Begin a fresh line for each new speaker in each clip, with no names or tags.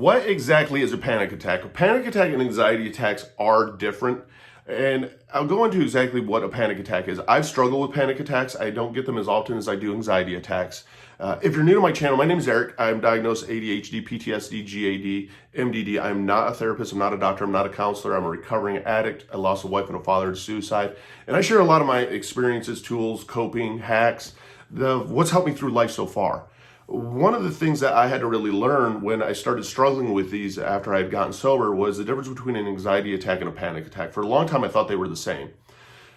what exactly is a panic attack? A panic attack and anxiety attacks are different. And I'll go into exactly what a panic attack is. I've struggled with panic attacks. I don't get them as often as I do anxiety attacks. If you're new to my channel, my name is Eric. I'm diagnosed ADHD, PTSD, GAD, MDD. I'm not a therapist. I'm not a doctor. I'm not a counselor. I'm a recovering addict. I lost a wife and a father to suicide. And I share a lot of my experiences, tools, coping, hacks, what's helped me through life so far. One of the things that I had to really learn when I started struggling with these after I had gotten sober was the difference between an anxiety attack and a panic attack. For a long time, I thought they were the same.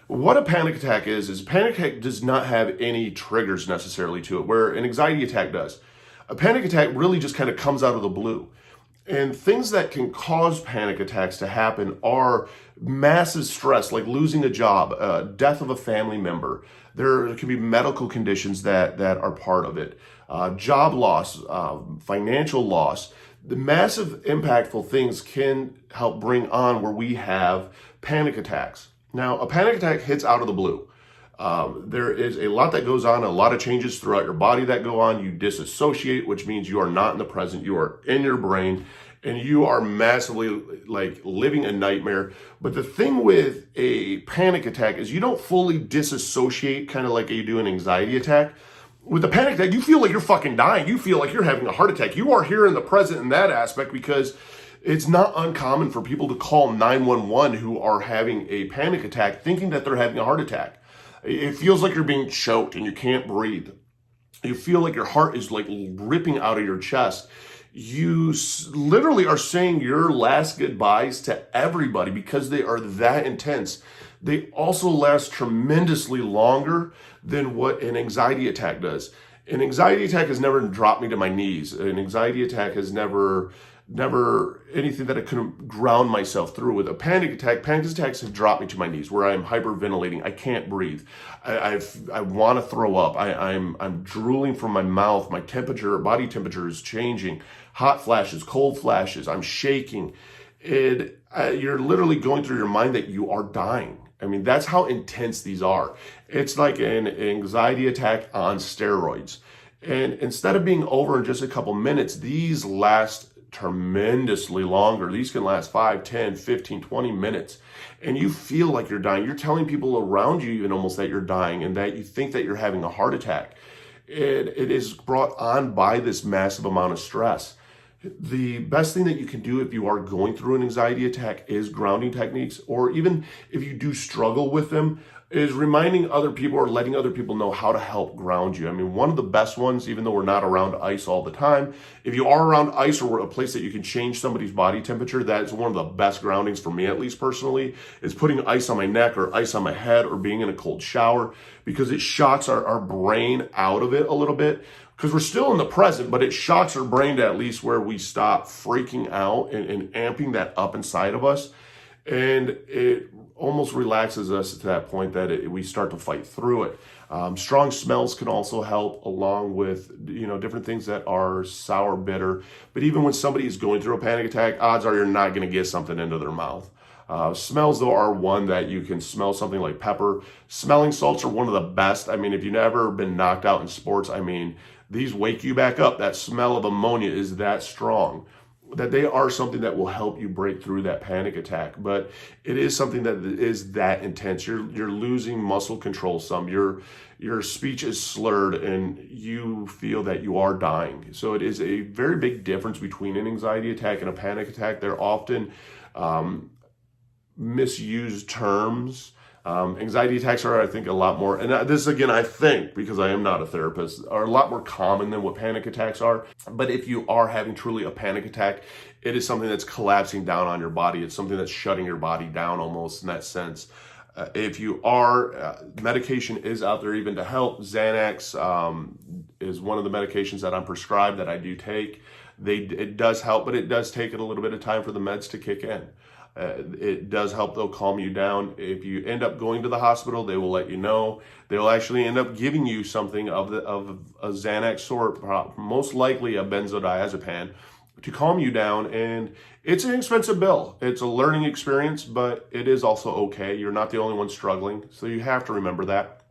What a panic attack is a panic attack does not have any triggers necessarily to it, where an anxiety attack does. A panic attack really just kind of comes out of the blue. And things that can cause panic attacks to happen are massive stress, like losing a job, death of a family member. There can be medical conditions that are part of it, job loss, financial loss. The massive impactful things can help bring on where we have panic attacks. Now, a panic attack hits out of the blue. There is a lot that goes on, a lot of changes throughout your body that go on. You disassociate, which means you are not in the present. You are in your brain and you are massively like living a nightmare. But the thing with a panic attack is you don't fully disassociate, kind of like you do an anxiety attack. With a panic attack, you feel like you're fucking dying. You feel like you're having a heart attack. You are here in the present in that aspect, because it's not uncommon for people to call 911 who are having a panic attack thinking that they're having a heart attack. It feels like you're being choked and you can't breathe. You feel like your heart is like ripping out of your chest. You literally are saying your last goodbyes to everybody because they are that intense. They also last tremendously longer than what an anxiety attack does. An anxiety attack has never dropped me to my knees. An anxiety attack has never anything that I couldn't ground myself through. With a panic attacks have dropped me to my knees where I'm hyperventilating. I can't breathe. I want to throw up. I'm drooling from my mouth. My body temperature is changing. Hot flashes, cold flashes. I'm shaking. You're literally going through your mind that you are dying. I mean, that's how intense these are. It's like an anxiety attack on steroids. And instead of being over in just a couple minutes, these last tremendously longer. These can last 5, 10, 15, 20 minutes. And you feel like you're dying. You're telling people around you even almost that you're dying and that you think that you're having a heart attack. It is brought on by this massive amount of stress. The best thing that you can do if you are going through an anxiety attack is grounding techniques, or even if you do struggle with them, is reminding other people or letting other people know how to help ground you. I mean, one of the best ones, even though we're not around ice all the time, if you are around ice or a place that you can change somebody's body temperature, that's one of the best groundings for me, at least personally, is putting ice on my neck or ice on my head or being in a cold shower, because it shocks our brain out of it a little bit. Because we're still in the present, but it shocks our brain to at least where we stop freaking out and amping that up inside of us. And it almost relaxes us to that point that we start to fight through it. Strong smells can also help, along with different things that are sour, bitter. But even when somebody is going through a panic attack, odds are you're not going to get something into their mouth. Smells, though, are one that you can smell something like pepper. Smelling salts are one of the best. I mean, if you've never been knocked out in sports, I mean, these wake you back up. That smell of ammonia is that strong that they are something that will help you break through that panic attack. But it is something that is that intense. You're losing muscle control some. Your speech is slurred and you feel that you are dying. So it is a very big difference between an anxiety attack and a panic attack. They're often misused terms. Anxiety attacks are, I think, a lot more, and this again, I think, because I am not a therapist, are a lot more common than what panic attacks are. But if you are having truly a panic attack, it is something that's collapsing down on your body. It's something that's shutting your body down almost in that sense. If you are, medication is out there even to help. Xanax is one of the medications that I'm prescribed that I do take. It does help, but it does take it a little bit of time for the meds to kick in. It does help, though, calm you down. If you end up going to the hospital, they will let you know. They will actually end up giving you something of a Xanax sort, most likely a benzodiazepam, to calm you down. And it's an expensive bill. It's a learning experience, but it is also okay. You're not the only one struggling, so you have to remember that.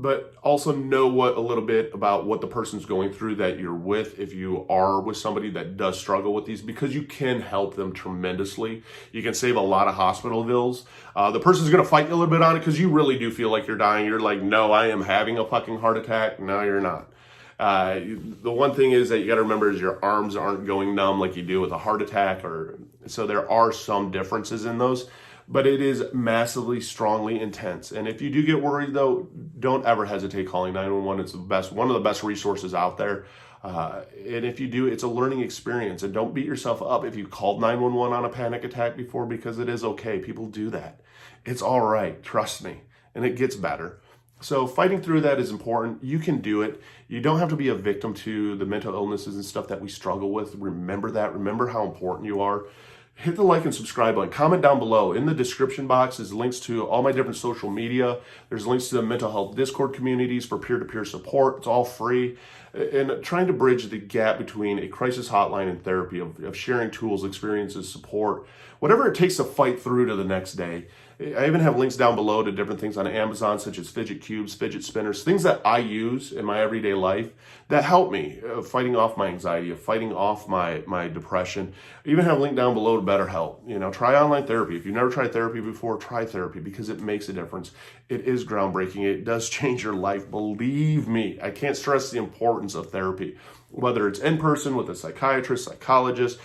but also know what a little bit about what the person's going through that you're with, if you are with somebody that does struggle with these, because you can help them tremendously. You can save a lot of hospital bills. The person's going to fight you a little bit on it because you really do feel like you're dying. You're like, no, I am having a fucking heart attack. No, you're not. The one thing is that you got to remember is your arms aren't going numb like you do with a heart attack, or so there are some differences in those, but it is massively, strongly intense. And if you do get worried though, don't ever hesitate calling 911. It's one of the best resources out there. And if you do, it's a learning experience, and don't beat yourself up if you called 911 on a panic attack before, because it is okay. People do that. It's all right. Trust me. And it gets better. So fighting through that is important. You can do it. You don't have to be a victim to the mental illnesses and stuff that we struggle with. Remember that. Remember how important you are. Hit the like and subscribe button. Comment down below. In the description box is links to all my different social media. There's links to the mental health Discord communities for peer-to-peer support. It's all free. And trying to bridge the gap between a crisis hotline and therapy, of sharing tools, experiences, support, whatever it takes to fight through to the next day. I even have links down below to different things on Amazon, such as fidget cubes, fidget spinners, things that I use in my everyday life that help me fighting off my anxiety, fighting off my depression. I even have a link down below to BetterHelp. Try online therapy. If you've never tried therapy before, try therapy, because it makes a difference. It is groundbreaking. It does change your life. Believe me, I can't stress the importance of therapy. Whether it's in person with a psychiatrist, psychologist,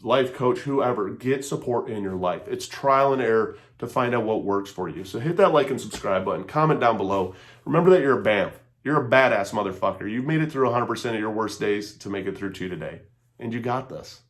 life coach, whoever, get support in your life. It's trial and error to find out what works for you. So hit that like and subscribe button, comment down below. Remember that you're a BAMF. You're a badass motherfucker. You've made it through 100% of your worst days to make it through 2 today. And you got this.